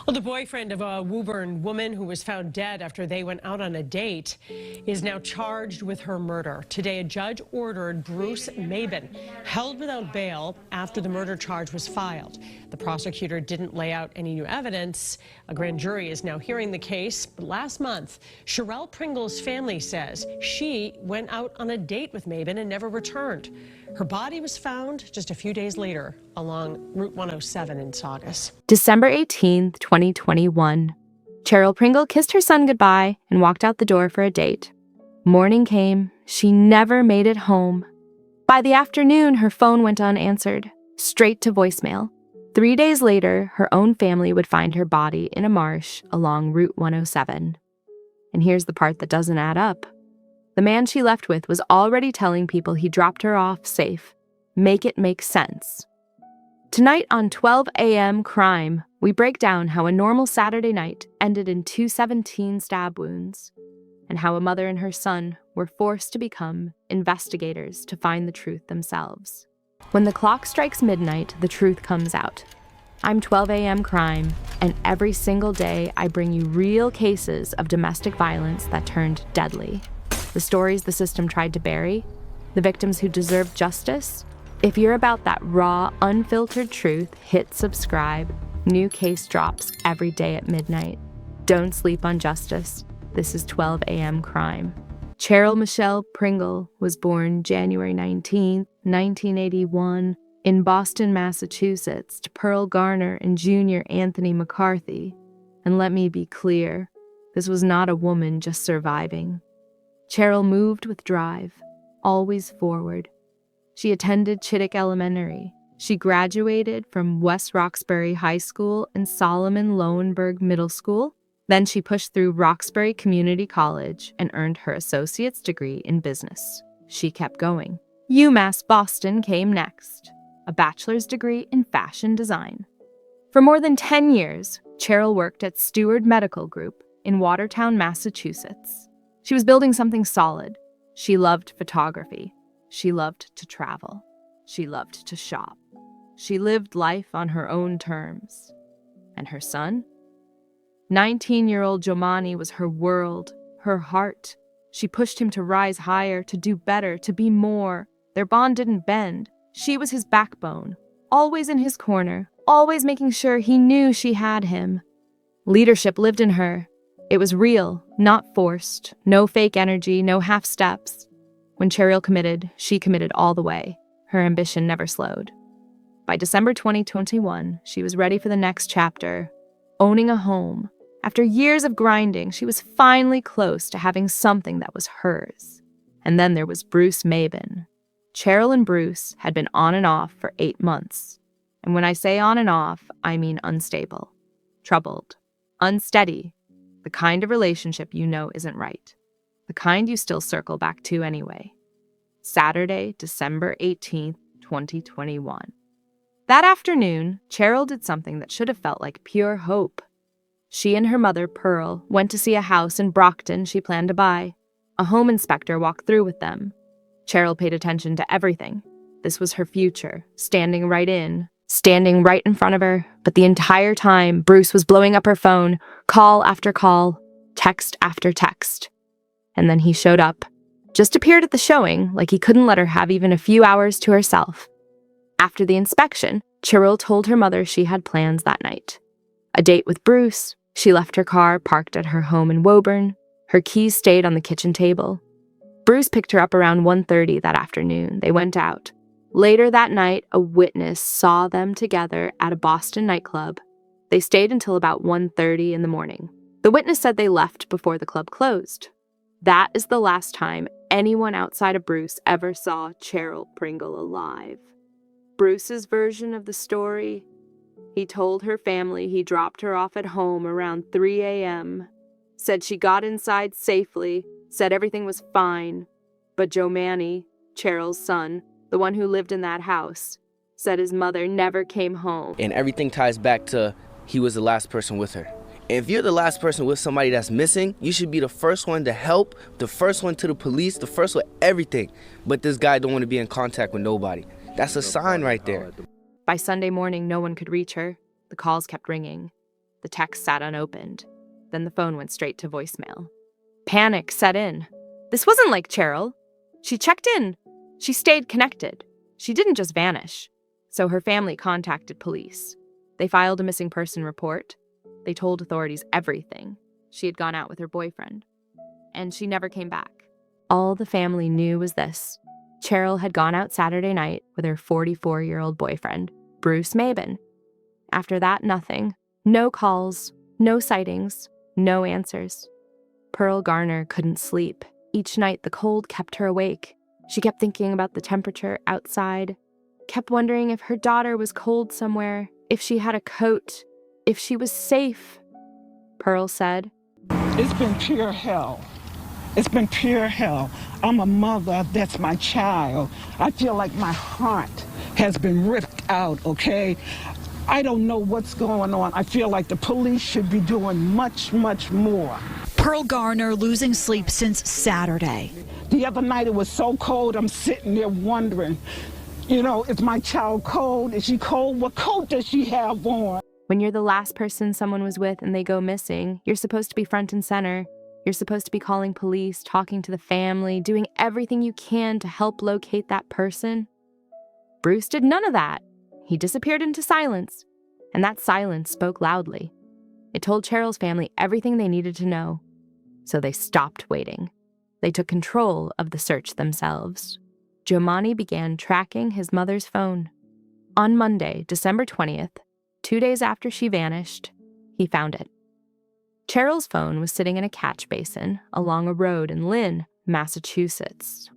Well, the boyfriend of a Woburn woman who was found dead after they went out on a date is now charged with her murder. Today, a judge ordered Bruce Maybin held without bail after the murder charge was filed. The prosecutor didn't lay out any new evidence. A grand jury is now hearing the case. But last month, Cherrell Pringle's family says she went out on a date with Maybin and never returned. Her body was found just a few days later along Route 107 in Saugus. December 18th, 2021. Cherrell Pringle kissed her son goodbye and walked out the door for a date. Morning came. She never made it home. By the afternoon, her phone went unanswered, straight to voicemail. 3 days later, her own family would find her body in a marsh along Route 107. And here's the part that doesn't add up. The man she left with was already telling people he dropped her off safe. Make it make sense. Tonight on 12 a.m. Crime, we break down how a normal Saturday night ended in 217 stab wounds, and how a mother and her son were forced to become investigators to find the truth themselves. When the clock strikes midnight, the truth comes out. I'm 12 a.m. Crime, and every single day I bring you real cases of domestic violence that turned deadly. The stories the system tried to bury, the victims who deserved justice. If you're about that raw, unfiltered truth, hit subscribe. New case drops every day at midnight. Don't sleep on justice. This is 12 a.m. Crime. Cherrell Michelle Pringle was born January 19, 1981, in Boston, Massachusetts, to Pearl Garner and Junior Anthony McCarthy. And let me be clear, this was not a woman just surviving. Cheryl moved with drive, always forward. She attended Chittick Elementary. She graduated from West Roxbury High School and Solomon Lowenberg Middle School. Then she pushed through Roxbury Community College and earned her associate's degree in business. She kept going. UMass Boston came next, a bachelor's degree in fashion design. For more than 10 years, Cheryl worked at Steward Medical Group in Watertown, Massachusetts. She was building something solid. She loved photography. She loved to travel. She loved to shop. She lived life on her own terms. And her son? 19-year-old Jomani was her world, her heart. She pushed him to rise higher, to do better, to be more. Their bond didn't bend. She was his backbone, always in his corner, always making sure he knew she had him. Leadership lived in her. It was real, not forced, no fake energy, no half steps. When Cheryl committed, she committed all the way. Her ambition never slowed. By December 2021, she was ready for the next chapter, owning a home. After years of grinding, she was finally close to having something that was hers. And then there was Bruce Maybin. Cheryl and Bruce had been on and off for 8 months. And when I say on and off, I mean unstable, troubled, unsteady. The kind of relationship you know isn't right. The kind you still circle back to anyway. Saturday, December 18th, 2021. That afternoon, Cheryl did something that should have felt like pure hope. She and her mother, Pearl, went to see a house in Brockton she planned to buy. A home inspector walked through with them. Cheryl paid attention to everything. This was her future, standing right in front of her, but the entire time, Bruce was blowing up her phone, call after call, text after text. And then he showed up, just appeared at the showing like he couldn't let her have even a few hours to herself. After the inspection, Cheryl told her mother she had plans that night. A date with Bruce. She left her car parked at her home in Woburn. Her keys stayed on the kitchen table. Bruce picked her up around 1:30 that afternoon. They went out. Later that night, a witness saw them together at a Boston nightclub. They stayed until about 1:30 in the morning. The witness said they left before the club closed. That is the last time anyone outside of Bruce ever saw Cherrell Pringle alive. Bruce's version of the story: he told her family he dropped her off at home around 3 a.m., said she got inside safely, said everything was fine, but Jomani, Cheryl's son, the one who lived in that house, said his mother never came home. And everything ties back to he was the last person with her. And if you're the last person with somebody that's missing, you should be the first one to help, the first one to the police, the first one everything. But this guy don't want to be in contact with nobody. That's a sign right there. By Sunday morning, no one could reach her. The calls kept ringing. The text sat unopened. Then the phone went straight to voicemail. Panic set in. This wasn't like Cheryl. She checked in. She stayed connected. She didn't just vanish. So her family contacted police. They filed a missing person report. They told authorities everything. She had gone out with her boyfriend. And she never came back. All the family knew was this. Cheryl had gone out Saturday night with her 44-year-old boyfriend, Bruce Maybin. After that, nothing. No calls, no sightings, no answers. Pearl Garner couldn't sleep. Each night, the cold kept her awake. She kept thinking about the temperature outside, kept wondering if her daughter was cold somewhere, if she had a coat, if she was safe. Pearl said, "It's been pure hell. It's been pure hell. I'm a mother, that's my child. I feel like my heart has been ripped out, okay? I don't know what's going on. I feel like the police should be doing much, much more." Pearl Garner losing sleep since Saturday. The other night it was so cold, I'm sitting there wondering, is my child cold? Is she cold? What coat does she have on? when you're the last person someone was with and they go missing, you're supposed to be front and center. You're supposed to be calling police, talking to the family, doing everything you can to help locate that person. Bruce did none of that. He disappeared into silence, and that silence spoke loudly. It told Cheryl's family everything they needed to know. So they stopped waiting. They took control of the search themselves. Jomani began tracking his mother's phone. On Monday, December 20th, 2 days after she vanished, he found it. Cheryl's phone was sitting in a catch basin along a road in Lynn, Massachusetts.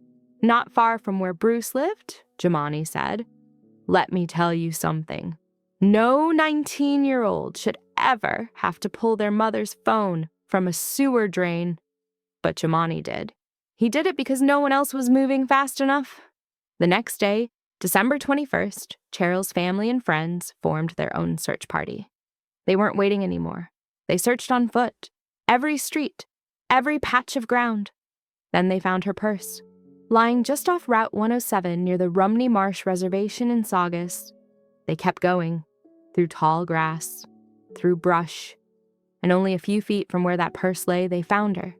Not far from where Bruce lived, Jomani said. Let me tell you something. No 19-year-old should ever have to pull their mother's phone from a sewer drain. But Jomani did. He did it because no one else was moving fast enough. The next day, December 21st, Cheryl's family and friends formed their own search party. They weren't waiting anymore. They searched on foot, every street, every patch of ground. Then they found her purse, lying just off Route 107 near the Rumney Marsh Reservation in Saugus. They kept going, through tall grass, through brush, and only a few feet from where that purse lay, they found her.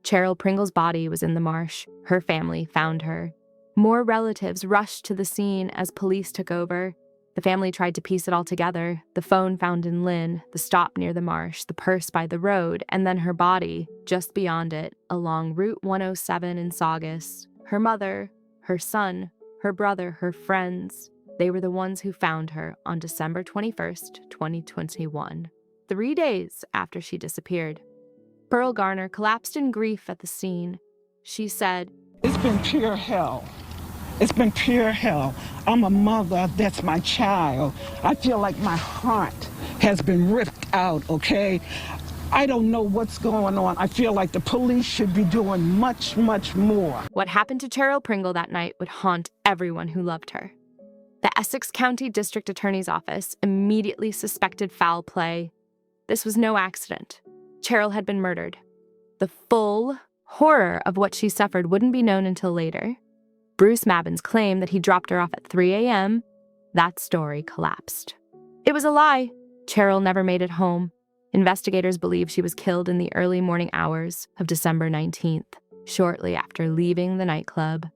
Cherrell Pringle's body was in the marsh. Her family found her. More relatives rushed to the scene as police took over. The family tried to piece it all together. The phone found in Lynn, the stop near the marsh, the purse by the road, and then her body, just beyond it, along Route 107 in Saugus. Her mother, her son, her brother, her friends, they were the ones who found her on December 21st, 2021, 3 days after she disappeared. Pearl Garner collapsed in grief at the scene. She said, "It's been pure hell. It's been pure hell. I'm a mother, that's my child. I feel like my heart has been ripped out, okay? I don't know what's going on. I feel like the police should be doing much, much more." What happened to Cherrell Pringle that night would haunt everyone who loved her. The Essex County District Attorney's Office immediately suspected foul play. This was no accident. Cheryl had been murdered. The full horror of what she suffered wouldn't be known until later. Bruce Maybin's claim that he dropped her off at 3 a.m., that story collapsed. It was a lie. Cheryl never made it home. Investigators believe she was killed in the early morning hours of December 19th, shortly after leaving the nightclub.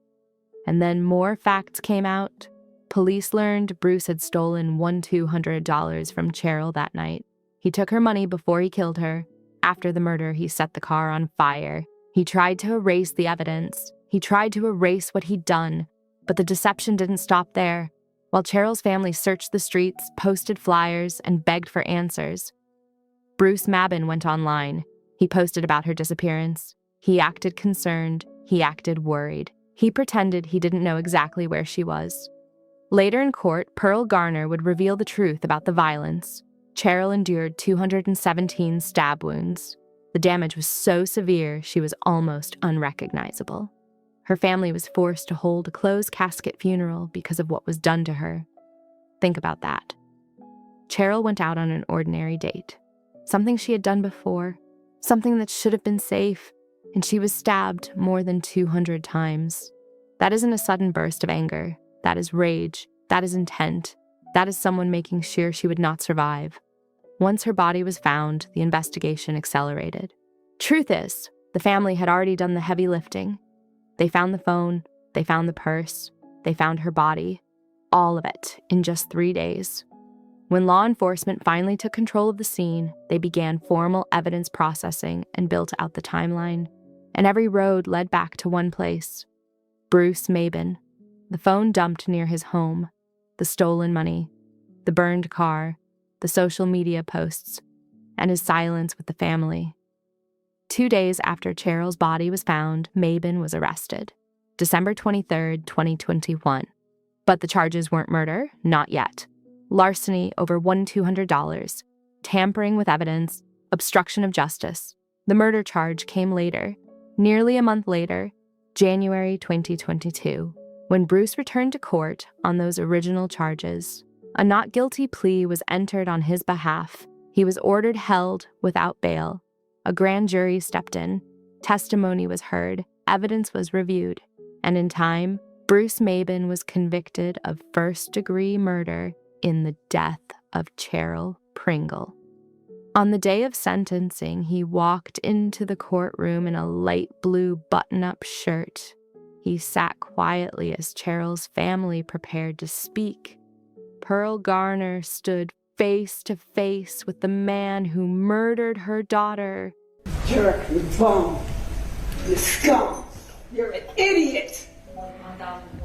And then more facts came out. Police learned Bruce had stolen $1,200 from Cheryl that night. He took her money before he killed her. After the murder, he set the car on fire. He tried to erase the evidence. He tried to erase what he'd done. But the deception didn't stop there. While Cheryl's family searched the streets, posted flyers, and begged for answers, Bruce Maybin went online. He posted about her disappearance. He acted concerned. He acted worried. He pretended he didn't know exactly where she was. Later in court, Pearl Garner would reveal the truth about the violence. Cheryl endured 217 stab wounds. The damage was so severe she was almost unrecognizable. Her family was forced to hold a closed casket funeral because of what was done to her. Think about that. Cheryl went out on an ordinary date. Something she had done before, something that should have been safe, and she was stabbed more than 200 times. That isn't a sudden burst of anger. That is rage. That is intent. That is someone making sure she would not survive. Once her body was found, the investigation accelerated. Truth is, the family had already done the heavy lifting. They found the phone, they found the purse, they found her body, all of it in just 3 days. When law enforcement finally took control of the scene, they began formal evidence processing and built out the timeline. And every road led back to one place: Bruce Maybin. The phone dumped near his home, the stolen money, the burned car, the social media posts, and his silence with the family. 2 days after Cheryl's body was found, Maybin was arrested, December 23, 2021. But the charges weren't murder, not yet. Larceny over $1,200, tampering with evidence, obstruction of justice. The murder charge came later, nearly a month later, January 2022, when Bruce returned to court on those original charges. A not guilty plea was entered on his behalf. He was ordered held without bail. A grand jury stepped in. Testimony was heard. Evidence was reviewed. And in time, Bruce Maybin was convicted of first-degree murder in the death of Cherrell Pringle. On the day of sentencing, he walked into the courtroom in a light blue button-up shirt. He sat quietly as Cheryl's family prepared to speak. Pearl Garner stood face to face with the man who murdered her daughter. You're a bum. You're scum. You're an idiot.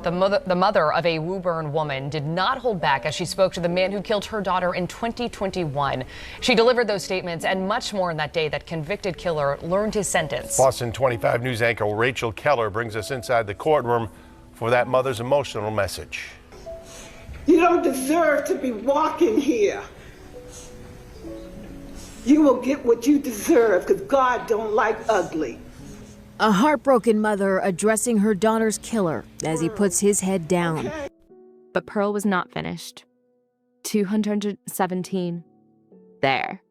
The mother of a Woburn woman did not hold back as she spoke to the man who killed her daughter in 2021. She delivered those statements and much more on that day that convicted killer learned his sentence. Boston 25 News anchor Rachel Keller brings us inside the courtroom for that mother's emotional message. You don't deserve to be walking here. You will get what you deserve because God don't like ugly. A heartbroken mother addressing her daughter's killer as he puts his head down. But Pearl was not finished. 217. There.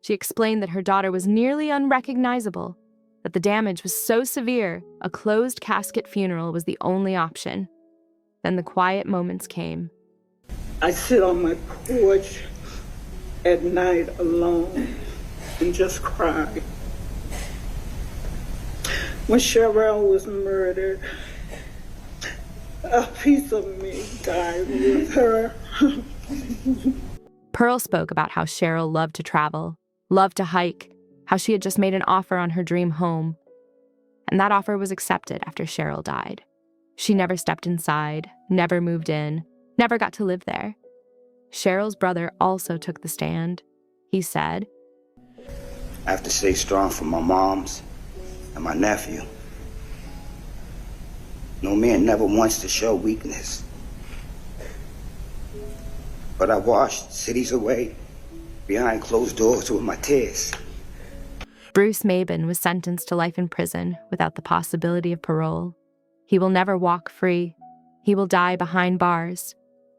She explained that her daughter was nearly unrecognizable, that the damage was so severe, a closed casket funeral was the only option. Then the quiet moments came. I sit on my porch at night alone and just cry. When Cheryl was murdered, a piece of me died with her. Pearl spoke about how Cheryl loved to travel, loved to hike, how she had just made an offer on her dream home. And that offer was accepted after Cheryl died. She never stepped inside, never moved in, never got to live there. Cheryl's brother also took the stand. He said, I have to stay strong for my moms and my nephew. No man never wants to show weakness. But I washed cities away behind closed doors with my tears. Bruce Maybin was sentenced to life in prison without the possibility of parole. He will never walk free. He will die behind bars,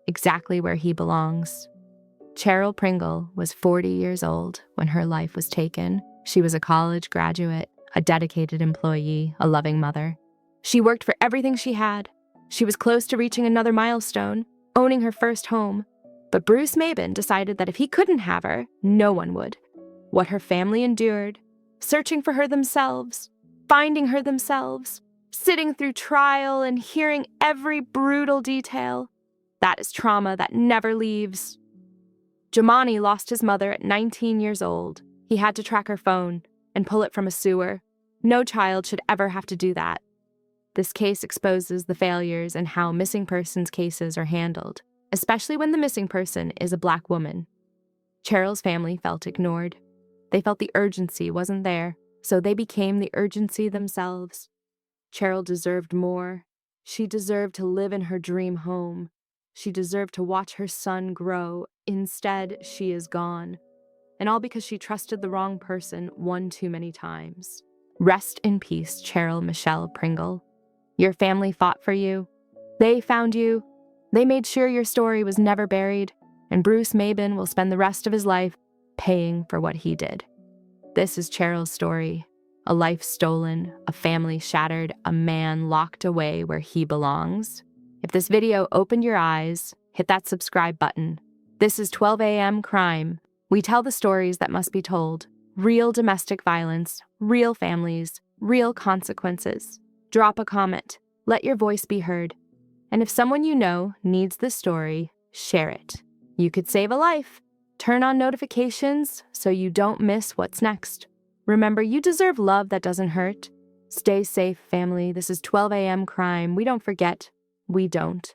exactly where he belongs. Cherrell Pringle was 40 years old when her life was taken. She was a college graduate, a dedicated employee, a loving mother. She worked for everything she had. She was close to reaching another milestone, owning her first home. But Bruce Maybin decided that if he couldn't have her, no one would. What her family endured, searching for her themselves, finding her themselves, sitting through trial and hearing every brutal detail, that is trauma that never leaves. Jomani lost his mother at 19 years old. He had to track her phone and pull it from a sewer. No child should ever have to do that. This case exposes the failures in how missing persons cases are handled, especially when the missing person is a Black woman. Cheryl's family felt ignored. They felt the urgency wasn't there, so they became the urgency themselves. Cheryl deserved more. She deserved to live in her dream home. She deserved to watch her son grow. Instead, she is gone. And all because she trusted the wrong person one too many times. Rest in peace, Cherrell Pringle. Your family fought for you. They found you. They made sure your story was never buried. And Bruce Maybin will spend the rest of his life paying for what he did. This is Cheryl's story. A life stolen, a family shattered, a man locked away where he belongs. If this video opened your eyes, hit that subscribe button. This is 12 a.m. Crime. We tell the stories that must be told. Real domestic violence, real families, real consequences. Drop a comment. Let your voice be heard. And if someone you know needs this story, share it. You could save a life. Turn on notifications so you don't miss what's next. Remember, you deserve love that doesn't hurt. Stay safe, family. This is 12 a.m. crime. We don't forget. We don't.